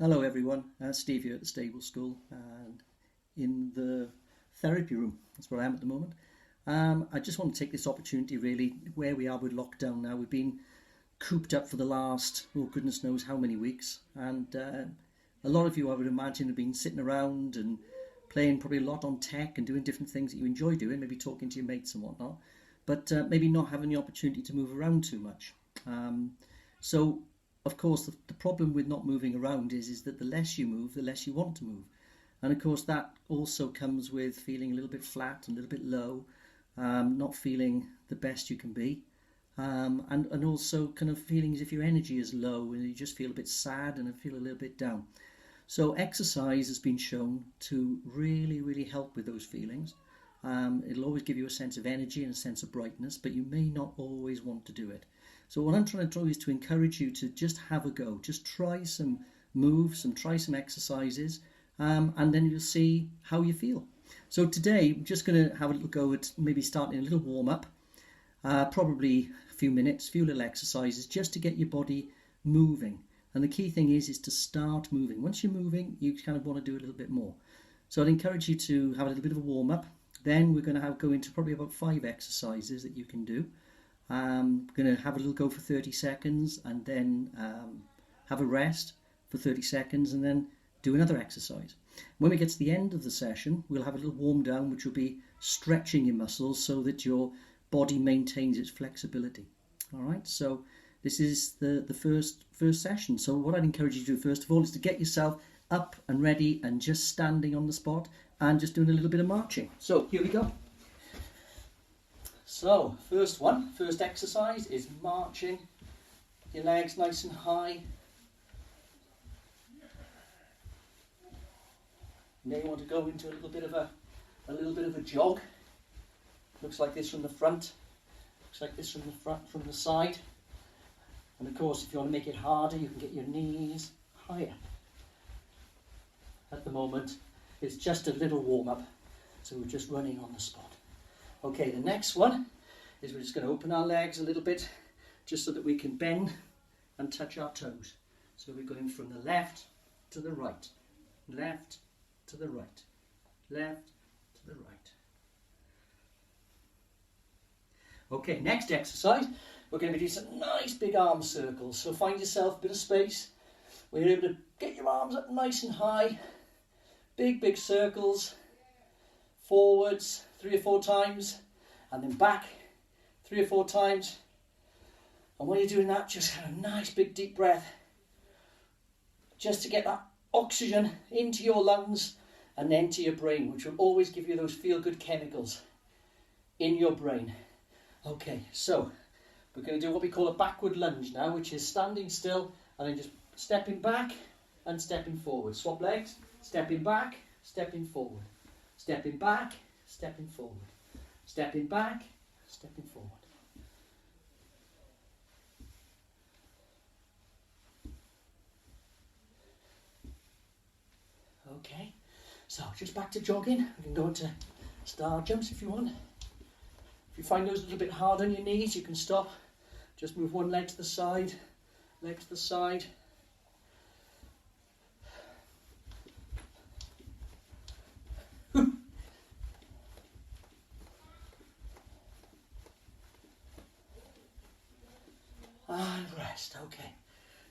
Hello everyone, Steve here at the Stable School and in the therapy room. That's where I am at the moment. I just want to take this opportunity really, where we are with lockdown now. We've been cooped up for the last, oh goodness knows how many weeks, and a lot of you I would imagine have been sitting around and playing probably a lot on tech and doing different things that you enjoy doing, maybe talking to your mates and whatnot, but maybe not having the opportunity to move around too much. So of course, the problem with not moving around is that the less you move, the less you want to move. And of course, that also comes with feeling a little bit flat, a little bit low, not feeling the best you can be. And also kind of feeling as if your energy is low and you just feel a bit sad and feel a little bit down. So exercise has been shown to really, really help with those feelings. It'll always give you a sense of energy and a sense of brightness, but you may not always want to do it. So what I'm trying to do is to encourage you to just have a go. Just try some moves, try some exercises, and then you'll see how you feel. So today, I'm just going to have a little go at maybe starting a little warm-up, probably a few minutes, a few little exercises, just to get your body moving. And the key thing is to start moving. Once you're moving, you kind of want to do a little bit more. So I'd encourage you to have a little bit of a warm-up. Then we're going to go into probably about 5 exercises that you can do. I'm going to have a little go for 30 seconds and then have a rest for 30 seconds and then do another exercise. When we get to the end of the session, we'll have a little warm down, which will be stretching your muscles so that your body maintains its flexibility. All right, so this is the first session. So what I'd encourage you to do first of all is to get yourself up and ready and just standing on the spot and just doing a little bit of marching. So here we go. So, first exercise is marching. Your legs nice and high. You may want to go into a little bit of a jog. Looks like this from the front. Looks like this from the front, from the side. And of course, if you want to make it harder, you can get your knees higher. At the moment, it's just a little warm up, so we're just running on the spot. Okay, the next one is we're just going to open our legs a little bit just so that we can bend and touch our toes. So we're going from the left to the right, left to the right, left to the right. Okay, next exercise, we're going to be doing some nice big arm circles. So find yourself a bit of space where you're able to get your arms up nice and high, big circles, forwards 3 or 4 times, and then back 3 or 4 times. And when you're doing that, just have a nice big deep breath, just to get that oxygen into your lungs and then to your brain, which will always give you those feel-good chemicals in your brain. Okay, so we're going to do what we call a backward lunge now, which is standing still and then just stepping back and stepping forward. Swap legs, stepping back, stepping forward. Stepping back, stepping forward. Stepping back, stepping forward. Okay, so just back to jogging. We can go into star jumps if you want. If you find those a little bit hard on your knees, you can stop. Just move one leg to the side, leg to the side. And rest, okay.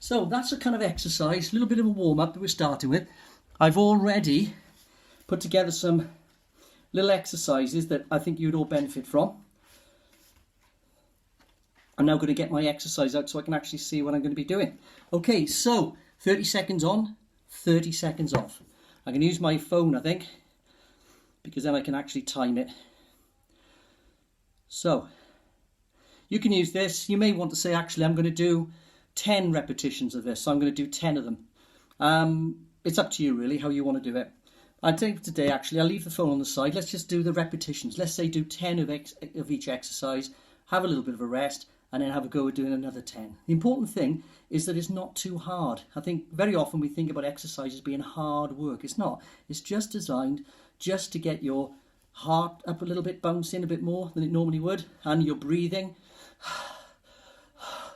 So that's a kind of exercise, a little bit of a warm-up that we're starting with. I've already put together some little exercises that I think you'd all benefit from. I'm now going to get my exercise out so I can actually see what I'm going to be doing. Okay, so 30 seconds on, 30 seconds off. I can use my phone, I think, because then I can actually time it. So you can use this. You may want to say, actually, I'm going to do 10 repetitions of this. So I'm going to do 10 of them. It's up to you, really, how you want to do it. I think today, actually, I'll leave the phone on the side. Let's just do the repetitions. Let's say do 10 of each exercise, have a little bit of a rest, and then have a go at doing another 10. The important thing is that it's not too hard. I think very often we think about exercise as being hard work. It's not. It's just designed just to get your heart up a little bit, bouncing a bit more than it normally would, and your breathing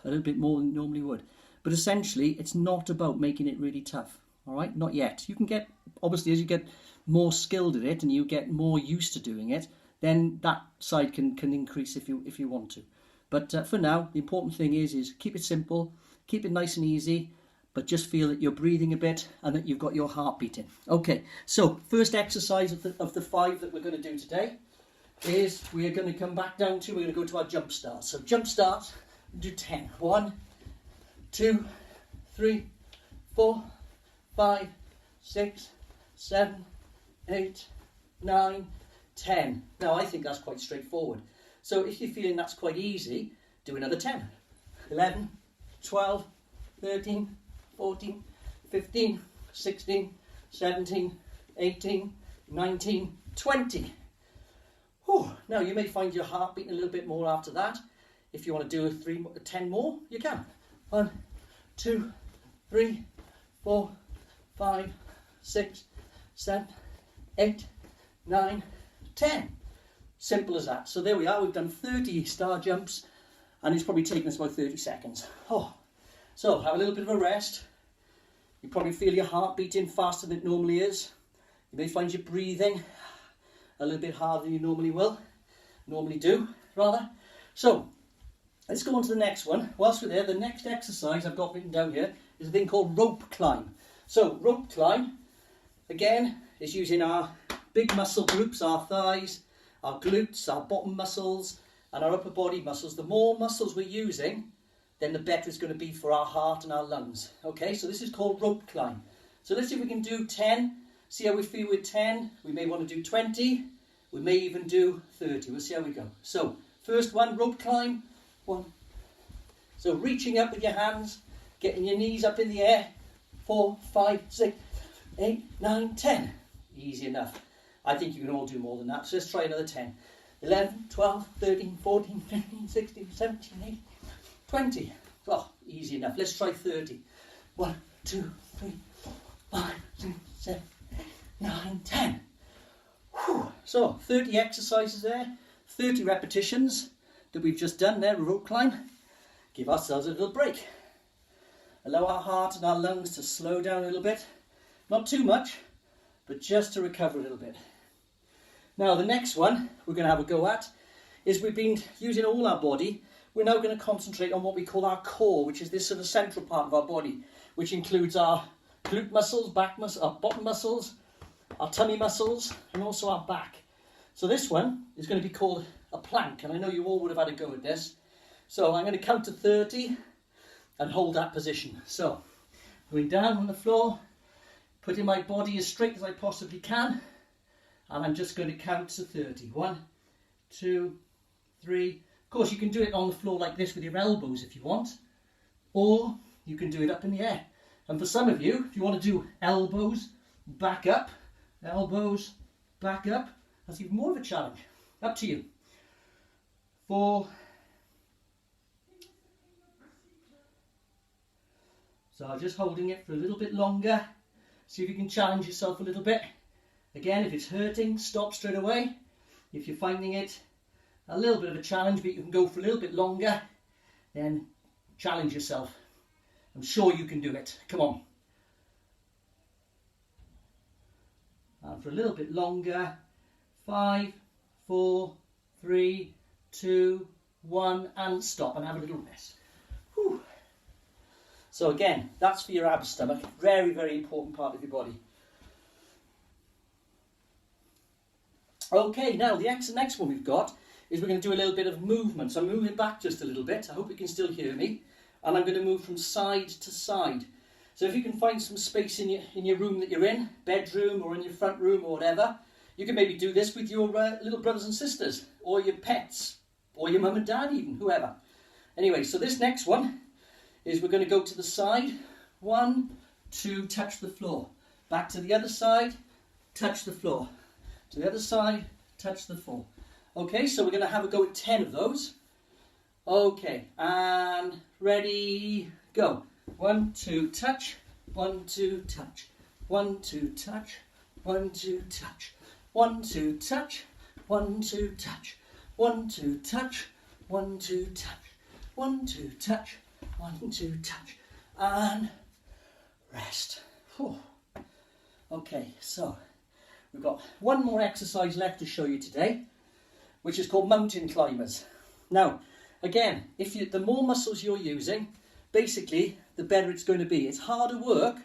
a little bit more than it normally would. But essentially, it's not about making it really tough. All right, not yet. You can get, obviously, as you get more skilled at it and you get more used to doing it, then that side can increase if you want to. But for now, the important thing is keep it simple, keep it nice and easy, but just feel that you're breathing a bit and that you've got your heart beating. Okay, so first exercise of the 5 that we're going to do today is we're going to come back down to, we're going to go to our jump start. So jump start, do 10. 1, 2, 3, 4, 5, 6, 7, 8, 9, 10. Now I think that's quite straightforward. So if you're feeling that's quite easy, do another 10. 11, 12, 13, 14, 15, 16, 17, 18, 19, 20. Whew. Now you may find your heart beating a little bit more after that. If you want to do 10 more, you can. 1, 2, 3, 4, 5, 6, 7, 8, 9, 10. Simple as that. So there we are. We've done 30 star jumps and it's probably taken us about 30 seconds. Oh. So have a little bit of a rest. You probably feel your heart beating faster than it normally is. You may find you breathing a little bit harder than you normally do, rather. So let's go on to the next one. Whilst we're there, the next exercise I've got written down here is a thing called rope climb. So rope climb, again, is using our big muscle groups, our thighs, our glutes, our bottom muscles, and our upper body muscles. The more muscles we're using, then the better it's going to be for our heart and our lungs. Okay, so this is called rope climb. So let's see if we can do 10. See how we feel with 10. We may want to do 20. We may even do 30. We'll see how we go. So first one, rope climb. 1. So reaching up with your hands, getting your knees up in the air. 4, 5, 6, 8, 9, 10. Easy enough. I think you can all do more than that. So let's try another 10. 11, 12, 13, 14, 15, 16, 17, 18, 20. Oh, easy enough. Let's try 30. 1, 2, 3, 4, 5, 6, 7, 8, 9, 10. Whew. So 30 exercises there, 30 repetitions that we've just done there, rope climb. Give ourselves a little break. Allow our heart and our lungs to slow down a little bit. Not too much, but just to recover a little bit. Now the next one we're going to have a go at is we've been using all our body. We're now going to concentrate on what we call our core, which is this sort of central part of our body, which includes our glute muscles, back muscles, our bottom muscles, our tummy muscles, and also our back. So this one is going to be called a plank, and I know you all would have had a go at this. So I'm going to count to 30 and hold that position. So going down on the floor, putting my body as straight as I possibly can, and I'm just going to count to 30. 1, 2, 3. Of course, you can do it on the floor like this with your elbows if you want, or you can do it up in the air. And for some of you, if you want to do elbows, back up, elbows, back up, that's even more of a challenge. Up to you. 4. So I'm just holding it for a little bit longer. See if you can challenge yourself a little bit. Again, if it's hurting, stop straight away. If you're finding it a little bit of a challenge, but you can go for a little bit longer, then challenge yourself. I'm sure you can do it. Come on. And for a little bit longer. 5, 4, 3, 2, 1, and stop, and have a little rest. Whew. So again, that's for your ab stomach. Very, very important part of your body. Okay, now the next one we've got is we're going to do a little bit of movement. So I'm moving back just a little bit. I hope you can still hear me. And I'm going to move from side to side. So if you can find some space in your room that you're in, bedroom or in your front room or whatever, you can maybe do this with your little brothers and sisters, or your pets, or your mum and dad even, whoever. Anyway, so this next one is we're going to go to the side. 1, 2, touch the floor. Back to the other side, touch the floor. To the other side, touch the floor. Okay, so we're going to have a go at 10 of those. Okay, and ready, go. 1, 2, touch. 1, 2, touch. 1, 2, touch. 1, 2, touch. 1, 2, touch. 1, 2, touch. 1, 2, touch. 1, 2, touch. 1, 2, touch. 1, 2, touch. And rest. Whew. Okay, so we've got one more exercise left to show you today, which is called mountain climbers. Now, again, the more muscles you're using, basically, the better it's going to be. It's harder work,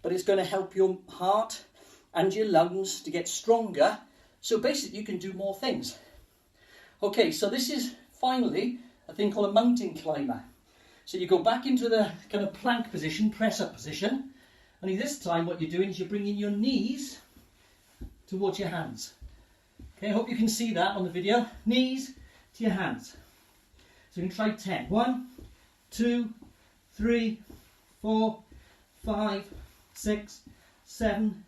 but it's going to help your heart and your lungs to get stronger. So basically, you can do more things. Okay, so this is finally a thing called a mountain climber. So you go back into the kind of plank position, press up position. Only this time what you're doing is you're bringing your knees towards your hands. Okay, I hope you can see that on the video. Knees to your hands. So you can try 10. 1, 2, 3, 4, 5, 6, 7,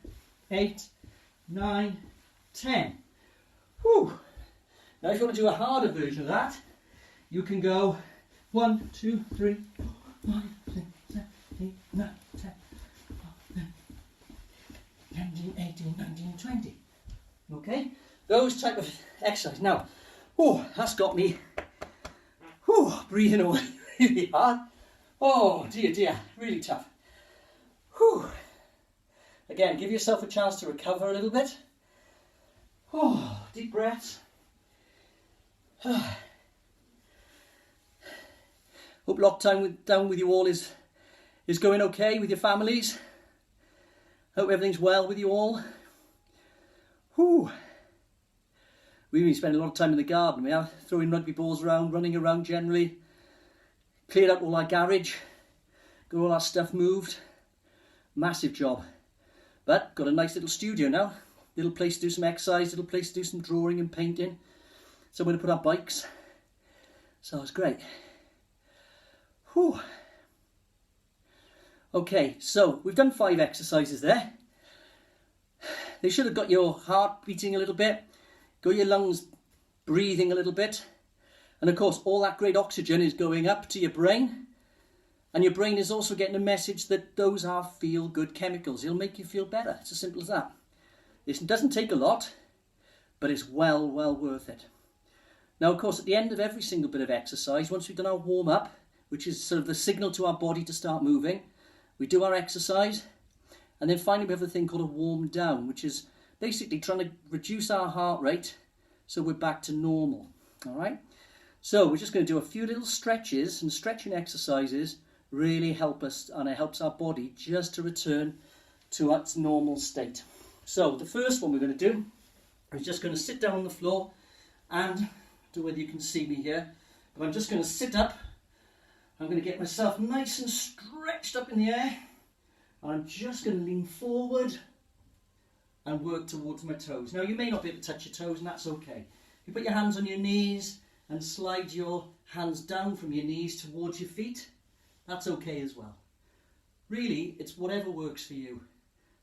8, 9, 10. Whew. Now if you want to do a harder version of that, you can go 1, 2, 3, 4, 5, 6, 7, 8, 9, 10, 19, 18, 19, 20. Okay? Those type of exercise. Now, that's got me breathing away really hard. Oh dear, really tough. Again, give yourself a chance to recover a little bit. Deep breaths. Hope lockdown with you all is going okay with your families. Hope everything's well with you all. We've been spending a lot of time in the garden. We are throwing rugby balls around, running around generally. Cleared up all our garage. Got all our stuff moved. Massive job. But got a nice little studio now. Little place to do some exercise, little place to do some drawing and painting. Somewhere to put our bikes. So it's great. Okay, so we've done 5 exercises there. They should have got your heart beating a little bit, got your lungs breathing a little bit, and of course all that great oxygen is going up to your brain, and your brain is also getting a message that those are feel-good chemicals. It'll make you feel better. It's as simple as that. It doesn't take a lot, but it's well worth it. Now, of course, at the end of every single bit of exercise, once we've done our warm-up, which is sort of the signal to our body to start moving, we do our exercise, and then finally we have a thing called a warm down, which is basically trying to reduce our heart rate so we're back to normal. All right? So we're just going to do a few little stretches, and stretching exercises really help us, and it helps our body just to return to its normal state. So the first one we're going to do is just going to sit down on the floor, and I don't know whether you can see me here, but I'm just going to sit up. I'm going to get myself nice and stretched up in the air. And I'm just going to lean forward and work towards my toes. Now, you may not be able to touch your toes, and that's okay. You put your hands on your knees and slide your hands down from your knees towards your feet. That's okay as well. Really, it's whatever works for you,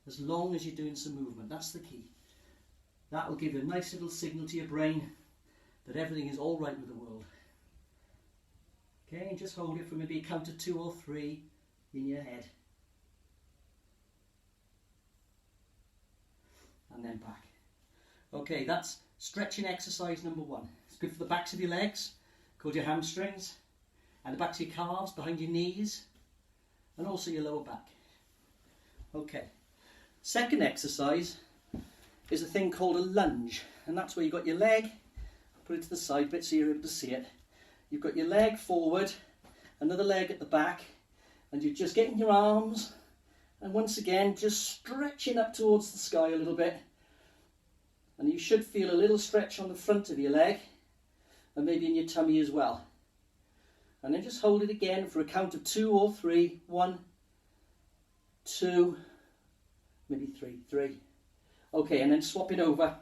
as long as you're doing some movement. That's the key. That will give a nice little signal to your brain that everything is all right with the world. Okay, and just hold it for maybe a count of 2 or 3 in your head. And then back. Okay, that's stretching exercise number 1. It's good for the backs of your legs, called your hamstrings, and the backs of your calves, behind your knees, and also your lower back. Okay, second exercise is a thing called a lunge, and that's where you've got your leg, put it to the side a bit so you're able to see it. You've got your leg forward, another leg at the back, and you're just getting your arms, and once again just stretching up towards the sky a little bit. And you should feel a little stretch on the front of your leg, and maybe in your tummy as well. And then just hold it again for a count of 2 or 3. 1, 2, maybe 3. 3. Okay, and then swap it over.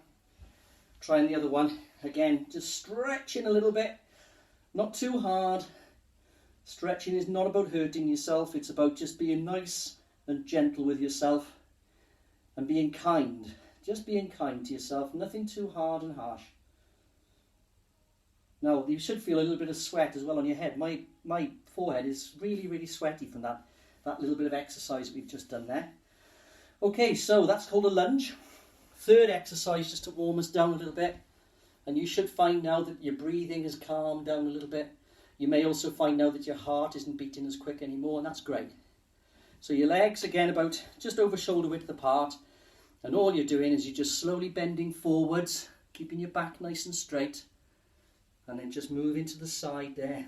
Trying the other one. Again, just stretching a little bit. Not too hard. Stretching is not about hurting yourself. It's about just being nice and gentle with yourself. And being kind. Just being kind to yourself. Nothing too hard and harsh. Now, you should feel a little bit of sweat as well on your head. My forehead is really sweaty from that little bit of exercise we've just done there. Okay, so that's called a lunge. Third exercise, just to warm us down a little bit. And you should find now that your breathing has calmed down a little bit. You may also find now that your heart isn't beating as quick anymore, and that's great. So your legs, again, about just over shoulder width apart. And all you're doing is you're just slowly bending forwards, keeping your back nice and straight, and then just moving to the side there,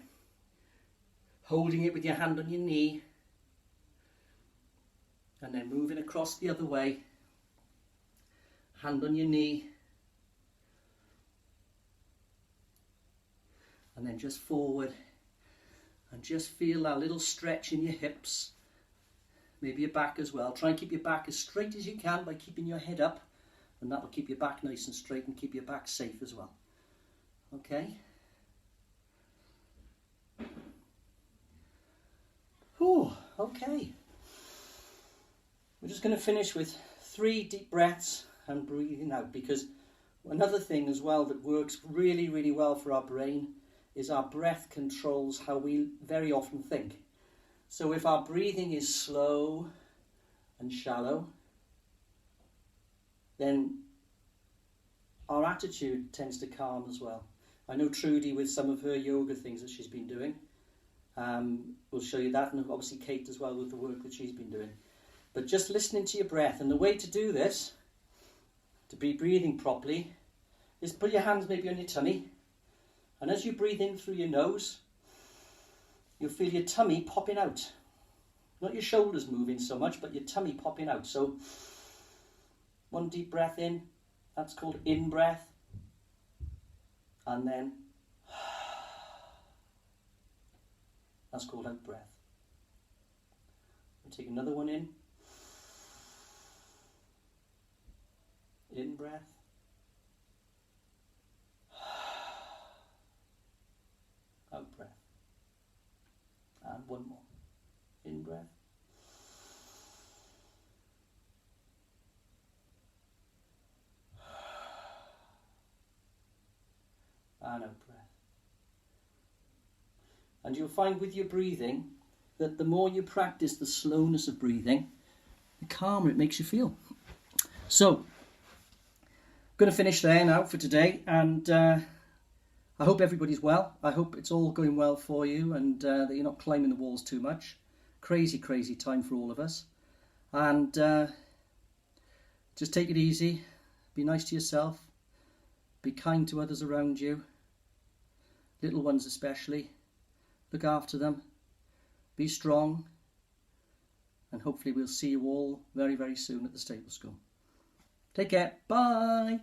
holding it with your hand on your knee, and then moving across the other way, hand on your knee, and then just forward, and just feel that little stretch in your hips, maybe your back as well. Try and keep your back as straight as you can by keeping your head up, and that will keep your back nice and straight and keep your back safe as well. Okay? Whew, okay. We're just going to finish with 3 deep breaths and breathing out, because another thing as well that works really, really well for our brain is our breath controls how we very often think. So if our breathing is slow and shallow, then our attitude tends to calm as well. I know Trudy, with some of her yoga things that she's been doing, will show you that, and obviously Kate as well with the work that she's been doing. But just listening to your breath, and the way to do this, to be breathing properly, is put your hands maybe on your tummy, and as you breathe in through your nose, you'll feel your tummy popping out. Not your shoulders moving so much, but your tummy popping out. So 1 deep breath in, that's called in breath, and then that's called out breath. We'll take another one in breath, out breath, and one more, in breath, and out breath. And you'll find with your breathing that the more you practice the slowness of breathing, the calmer it makes you feel. So, I'm going to finish there now for today, and I hope everybody's well. I hope it's all going well for you, and that you're not climbing the walls too much. Crazy, crazy time for all of us. And just take it easy. Be nice to yourself. Be kind to others around you. Little ones especially. Look after them. Be strong. And hopefully we'll see you all very, very soon at the Stable School. Take care. Bye.